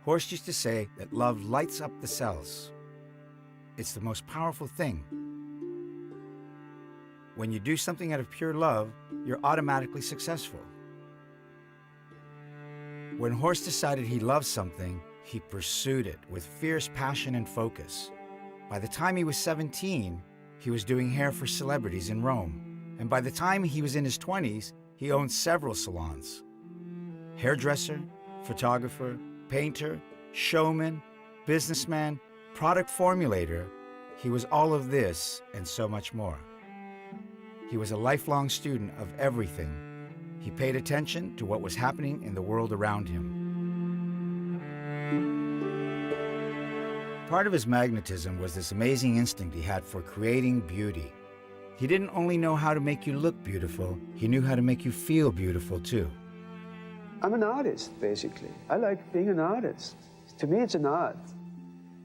Horst used to say that love lights up the cells. It's the most powerful thing. When you do something out of pure love, you're automatically successful. When Horst decided he loved something, he pursued it with fierce passion and focus. By the time he was 17, he was doing hair for celebrities in Rome. And by the time he was in his 20s, he owned several salons. Hairdresser, photographer, painter, showman, businessman, product formulator, he was all of this and so much more. He was a lifelong student of everything. He paid attention to what was happening in the world around him. Part of his magnetism was this amazing instinct he had for creating beauty. He didn't only know how to make you look beautiful, he knew how to make you feel beautiful too. I'm an artist, basically. I like being an artist. To me, it's an art.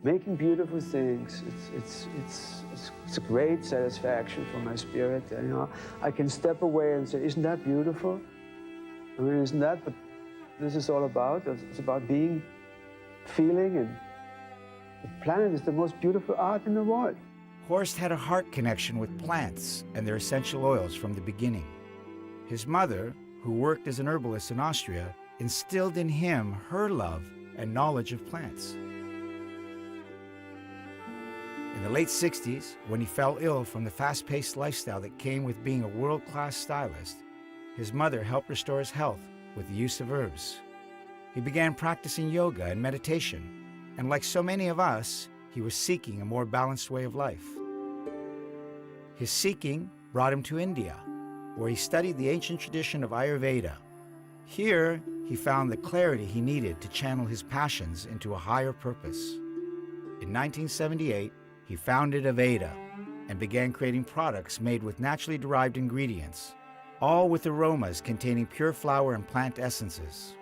Making beautiful things, it's a great satisfaction for my spirit. You know, I can step away and say, isn't that beautiful? I mean, isn't that what this is all about? It's about being, feeling, and the planet is the most beautiful art in the world. Horst had a heart connection with plants and their essential oils from the beginning. His mother, who worked as an herbalist in Austria, instilled in him her love and knowledge of plants. In the late 60s, when he fell ill from the fast-paced lifestyle that came with being a world-class stylist, his mother helped restore his health with the use of herbs. He began practicing yoga and meditation, and like so many of us, he was seeking a more balanced way of life. His seeking brought him to India, where he studied the ancient tradition of Ayurveda. Here, he found the clarity he needed to channel his passions into a higher purpose. In 1978, he founded Aveda and began creating products made with naturally derived ingredients, all with aromas containing pure flower and plant essences.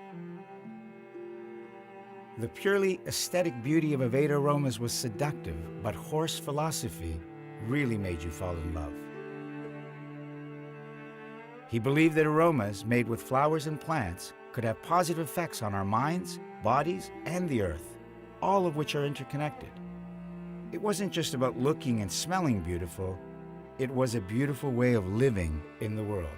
The purely aesthetic beauty of Aveda aromas was seductive, but Horst's philosophy really made you fall in love. He believed that aromas made with flowers and plants could have positive effects on our minds, bodies, and the earth, all of which are interconnected. It wasn't just about looking and smelling beautiful, it was a beautiful way of living in the world.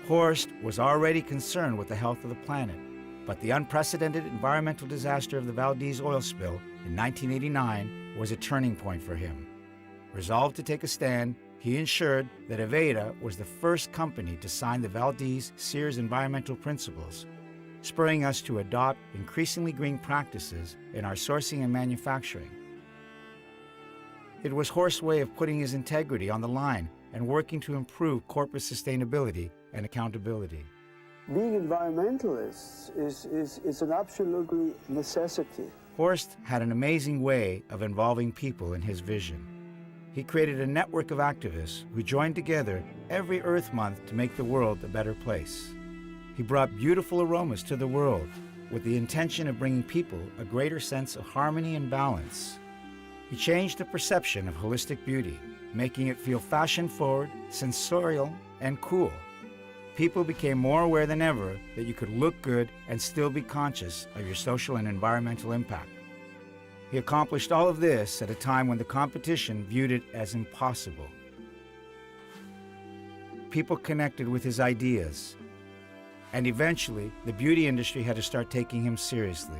Horst was already concerned with the health of the planet, but the unprecedented environmental disaster of the Valdez oil spill in 1989 was a turning point for him. Resolved to take a stand, he ensured that Aveda was the first company to sign the Valdez-Sears environmental principles, spurring us to adopt increasingly green practices in our sourcing and manufacturing. It was Horst's way of putting his integrity on the line and working to improve corporate sustainability and accountability. Being environmentalists is an absolutely necessity. Horst had an amazing way of involving people in his vision. He created a network of activists who joined together every Earth Month to make the world a better place. He brought beautiful aromas to the world with the intention of bringing people a greater sense of harmony and balance. He changed the perception of holistic beauty, making it feel fashion-forward, sensorial, and cool. People became more aware than ever that you could look good and still be conscious of your social and environmental impact. He accomplished all of this at a time when the competition viewed it as impossible. People connected with his ideas, and eventually the beauty industry had to start taking him seriously.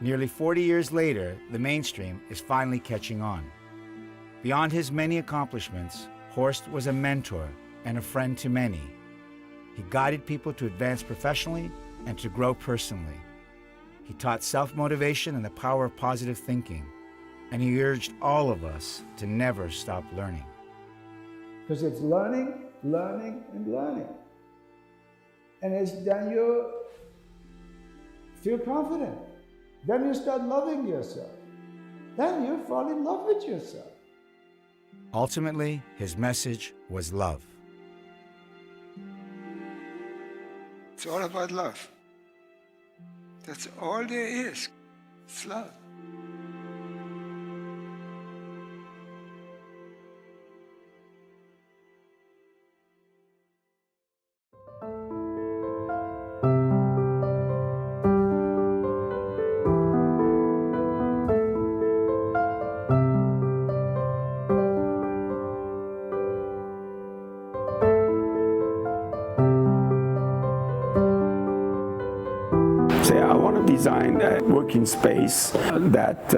Nearly 40 years later, the mainstream is finally catching on. Beyond his many accomplishments, Horst was a mentor and a friend to many. He guided people to advance professionally and to grow personally. He taught self-motivation and the power of positive thinking, and he urged all of us to never stop learning. Because it's learning, learning, and learning. And then you feel confident. Then you start loving yourself. Then you fall in love with yourself. Ultimately, his message was love. It's all about love. That's all there is. It's love. designed a working space that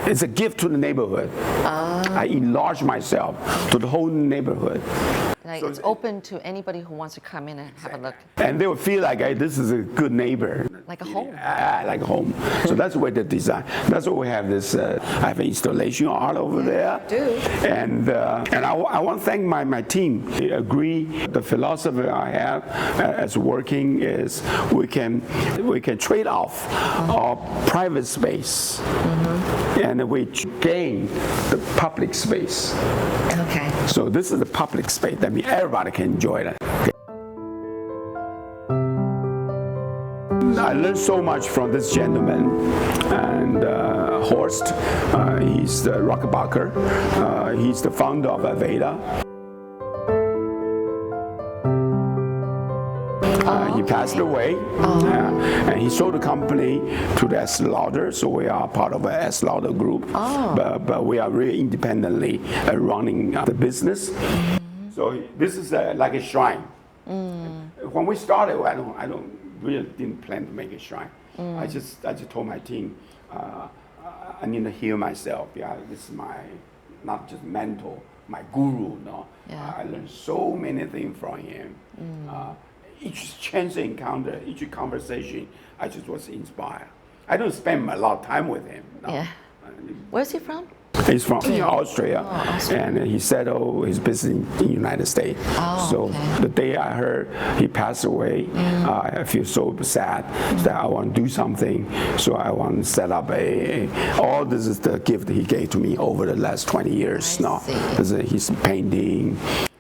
is a gift to the neighborhood. I enlarge myself to the whole neighborhood. Like it's open to anybody who wants to come in and have a look. And they will feel like, hey, this is a good neighbor. Like a home. Like a home. So that's the way they design. That's why we have this. I have an installation art over there. You do. And I want to thank my team. They agree. The philosophy I have as working is we can trade off our private space, and we gain the public space. Okay. So this is the public space. That means everybody can enjoy that. I learned so much from this gentleman, and Horst, he's the Rockebacher, he's the founder of Aveda. He passed away, and he sold the company to the S. Lauder, so we are part of the S. Lauder group, but we are really independently running the business. So this is like a shrine. When we started, I don't really didn't plan to make a shrine. I just told my team, I need to heal myself. Yeah, this is my not just mentor, my guru. No, I learned so many things from him. Each chance encounter, each conversation, I just was inspired. I don't spend a lot of time with him. No. Yeah. Where's he from? He's from Austria, and he settled his business in the United States. So the day I heard he passed away, I feel so sad that I want to do something. So I want to set up all this is the gift he gave to me over the last 20 years now. This is his painting,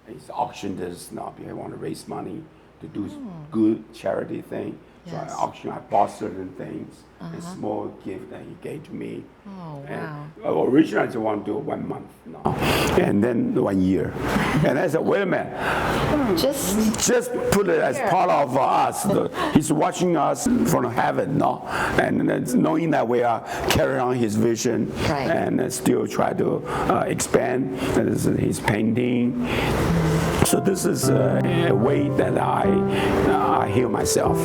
he's auctioned this now because I want to raise money to do good charity thing. So I auction, I bought certain things, a small gift that he gave to me. Oh, and wow. Originally I just want to do it 1 month now, and then 1 year. And I said, wait a minute, just put it as part of us. He's watching us from heaven, no? And knowing that we are carrying on his vision and still try to expand. This is his painting. So this is a way that I heal myself.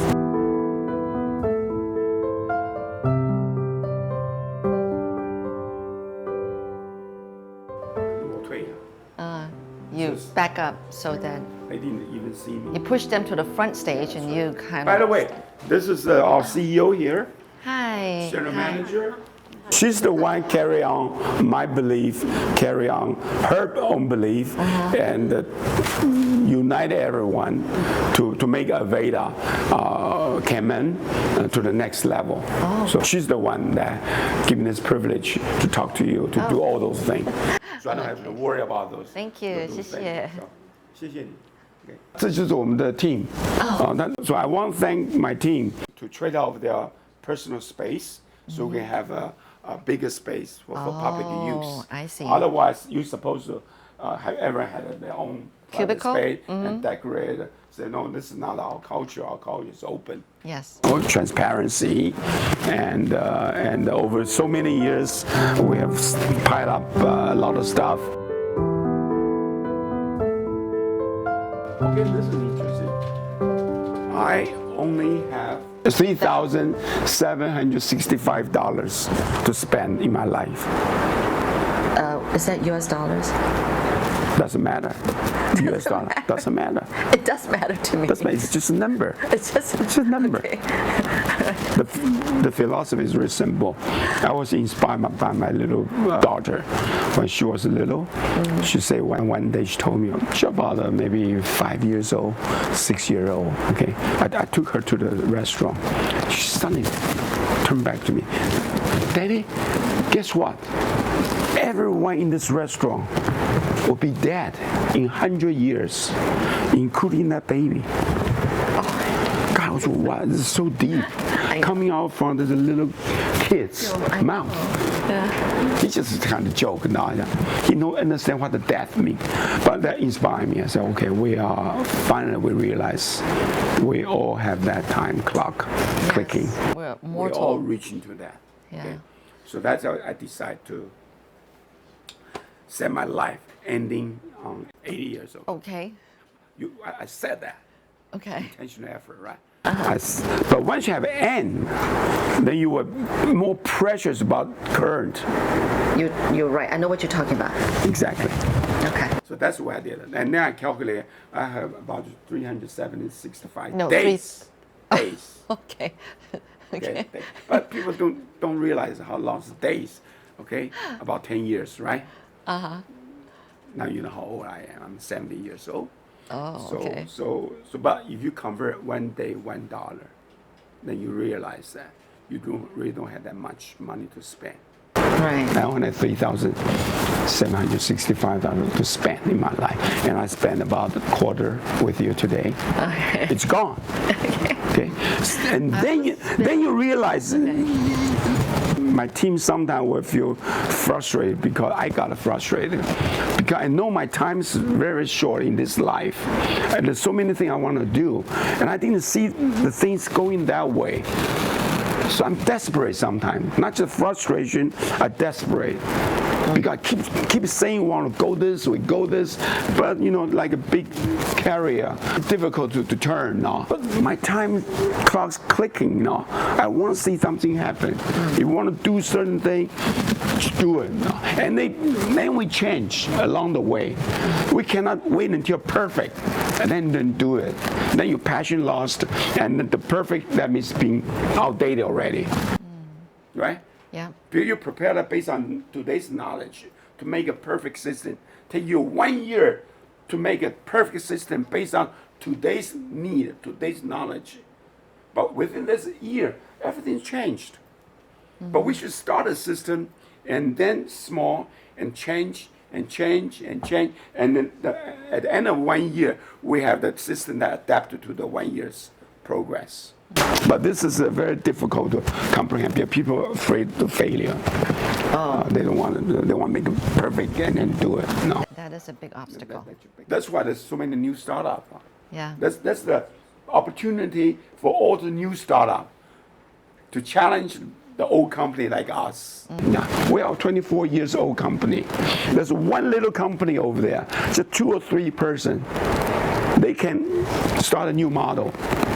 You back up so that they didn't even see me. you push them to the front stage and you kind of. By the way, this is our CEO here. Hi. General manager. She's the one carry on my belief, carry on her own belief, and unite everyone to make Aveda Canmeng to the next level. So she's the one that gave me this privilege to talk to you, to do all those things. So I don't have to worry about those. Thank you, 谢谢。谢谢你。这就是我们的 team. So I want to thank my team to trade off their personal space so we can have a bigger space for public use. I see. Otherwise, you're supposed to have everyone had their own Cubicle? space and decorate. Say, no, this is not our culture. Our culture is open. Yes. Transparency, and over so many years, we have piled up a lot of stuff. Okay, this is interesting. I only have $3,765 to spend in my life. Is that US dollars? Doesn't matter. US dollar doesn't matter. It does matter to me. It's just a number. It's just a number. Okay. The philosophy is very simple. I was inspired by my little daughter when she was little. She said one day she told me, she's about maybe 5 years old, 6 years old. Okay, I took her to the restaurant. She suddenly turned back to me, Daddy, guess what? Everyone in this restaurant will be dead in 100 years, including that baby. God, I was like, wow, this is so deep. Coming out from the little kid's mouth. He just kind of joke now. He don't understand what the death means. But that inspired me. I said, okay, we realize we all have that time clock clicking. We're mortal. We're all reaching to that. Yeah. Okay? So that's how I decided to set my life ending on 80 years old. Okay. I said that. Okay. Intentional effort, right? But once you have N, then you were more precious about current. You're right. I know what you're talking about. Exactly. Okay. So that's the way I did it. And then I calculated, I have about 365 No, days. Days. Okay. Okay. But people don't realize how long is days. Okay, about 10 years, right? Now you know how old I am. I'm 70 years old. Oh, So, okay. so, but if you convert 1 day $1, then you realize that you really don't have that much money to spend. Right. I only have $3,765 to spend in my life, and I spent about a quarter with you today. Okay. It's gone. Okay, and then you realize. My team sometimes will feel frustrated because I got frustrated. Because I know my time is very short in this life. And there's so many things I want to do. And I didn't see the things going that way. So I'm desperate sometimes. Not just frustration, I'm desperate. Because I keep saying we want to go this, we go this, but you know, like a big carrier, it's difficult to turn now. But my time clock's clicking now. I want to see something happen. If you want to do certain thing, just do it now. And then we change along the way. We cannot wait until perfect and then do it. Then your passion lost, and the perfect, that means being outdated already, right? Yeah. Do you prepare that based on today's knowledge to make a perfect system? Take you 1 year to make a perfect system based on today's need, today's knowledge. But within this year, everything changed. But we should start a system and then small and change and change and change. And then at the end of 1 year, we have the system that adapted to the 1 year's progress. But this is very difficult to comprehend. People are afraid of failure. They don't want to. They want to make it perfect and then do it. No. That is a big obstacle. That's why there's so many new startups. Yeah. That's the opportunity for all the new startups to challenge the old company like us. Yeah. We are a 24 years old company. There's one little company over there, just 2 or 3 persons. They can start a new model.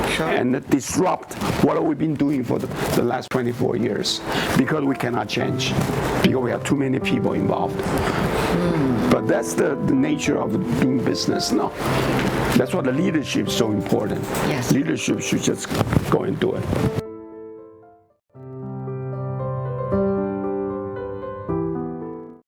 Sure. And disrupt what we've been doing for the last 24 years because we cannot change, because we have too many people involved. But that's the nature of doing business now. That's why the leadership is so important. Yes. Leadership should just go and do it.